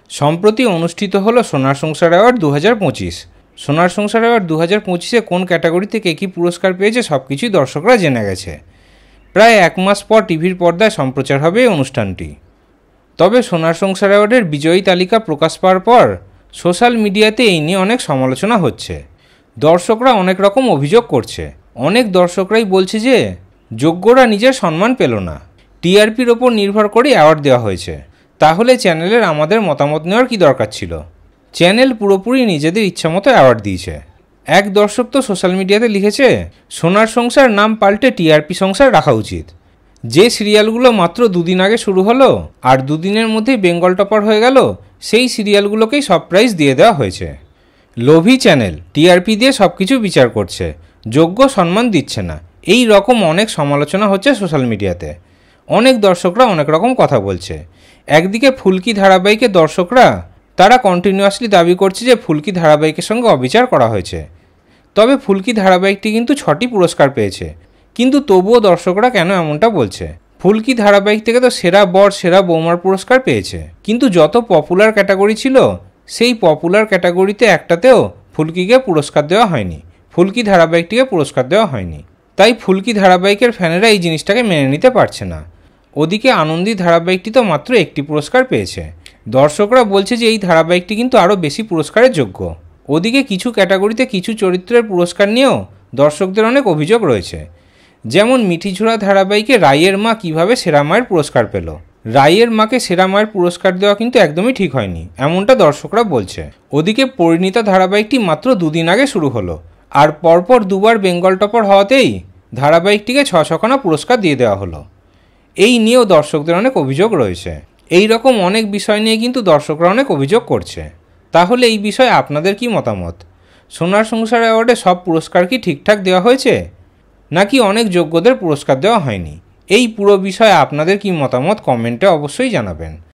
সম্প্রতি অনুষ্ঠিত হলো সোনার সংসার অ্যাওয়ার্ড 2025। সোনার সংসার অ্যাওয়ার্ড 2025-এ কোন ক্যাটাগরি থেকে কী পুরস্কার পেয়েছে সব কিছুই দর্শকরা জেনে গেছে। প্রায় এক মাস পর টিভির পর্দায় সম্প্রচার হবে এই অনুষ্ঠানটি। তবে সোনার সংসার অ্যাওয়ার্ডের বিজয়ী তালিকা প্রকাশ পাওয়ার পর সোশ্যাল মিডিয়াতে এই নিয়ে অনেক সমালোচনা হচ্ছে। দর্শকরা অনেক রকম অভিযোগ করছে। অনেক দর্শকরাই বলছে যে যোগ্যরা নিজের সম্মান পেল না, টিআরপির ওপর নির্ভর করে অ্যাওয়ার্ড দেওয়া হয়েছে। তাহলে চ্যানেলের আমাদের মতামত নেওয়ার কী দরকার ছিল? চ্যানেল পুরোপুরি নিজেদের ইচ্ছামতো অ্যাওয়ার্ড দিয়েছে। এক দর্শক তো সোশ্যাল মিডিয়াতে লিখেছে, সোনার সংসার নাম পাল্টে টিআরপি সংসার রাখা উচিত। যে সিরিয়ালগুলো মাত্র দুদিন আগে শুরু হলো আর দুদিনের মধ্যেই বেঙ্গল টপার হয়ে গেল, সেই সিরিয়ালগুলোকেই সব প্রাইজ দিয়ে দেওয়া হয়েছে। লোভী চ্যানেল টিআরপি দিয়ে সব কিছু বিচার করছে, যোগ্য সম্মান দিচ্ছে না, এই রকম অনেক সমালোচনা হচ্ছে সোশ্যাল মিডিয়াতে। অনেক দর্শকরা অনেক রকম কথা বলছে। একদিকে ফুলকি ধারাবাহিকের দর্শকরা তারা কন্টিনিউয়াসলি দাবি করছে যে ফুলকি ধারাবাহিকের সঙ্গে অবিচার করা হয়েছে। তবে ফুলকি ধারাবাহিকটি কিন্তু 6টি পুরস্কার পেয়েছে, কিন্তু তবুও দর্শকরা কেন এমনটা বলছে? ফুলকি ধারাবাহিক থেকে তো সেরা বর সেরা বৌমার পুরস্কার পেয়েছে, কিন্তু যত পপুলার ক্যাটাগরি ছিল সেই পপুলার ক্যাটাগরিতে একটাতেও ফুলকিকে পুরস্কার দেওয়া হয়নি, ফুলকি ধারাবাহিকটিকে পুরস্কার দেওয়া হয়নি। তাই ফুলকি ধারাবাহিকের ফ্যানেরা এই জিনিসটাকে মেনে নিতে পারছে না। ওদিকে আনন্দী ধারাবাহিকটি তো মাত্র একটি পুরস্কার পেয়েছে। দর্শকরা বলছে যে এই ধারাবাহিকটি কিন্তু আরও বেশি পুরস্কারের যোগ্য। ওদিকে কিছু ক্যাটাগরিতে কিছু চরিত্রের পুরস্কার নিয়েও দর্শকদের অনেক অভিযোগ রয়েছে। যেমন মিঠিঝোড়া ধারাবাহিকে রাইয়ের মা কিভাবে সেরা মায়ের পুরস্কার পেল। রাইয়ের মাকে সেরা মায়ের পুরস্কার দেওয়া কিন্তু একদমই ঠিক হয়নি, এমনটা দর্শকরা বলছে। ওদিকে পরিণীতা ধারাবাহিকটি মাত্র দুদিন আগে শুরু হলো আর পরপর দুবার বেঙ্গল টপার হওয়াতেই ধারাবাহিকটিকে 6খানা পুরস্কার দিয়ে দেওয়া হলো। এই নিয়েও দর্শকদের অনেক অভিযোগ রয়েছে। এই রকম অনেক বিষয় নিয়ে কিন্তু দর্শকরা অনেক অভিযোগ করছে। তাহলে এই বিষয়ে আপনাদের কি মতামত? সোনার সংসার অ্যাওয়ার্ডে সব পুরস্কার কি ঠিকঠাক দেওয়া হয়েছে, নাকি অনেক যোগ্যদের পুরস্কার দেওয়া হয়নি? এই পুরো বিষয়ে আপনাদের কি মতামত কমেন্টে অবশ্যই জানাবেন।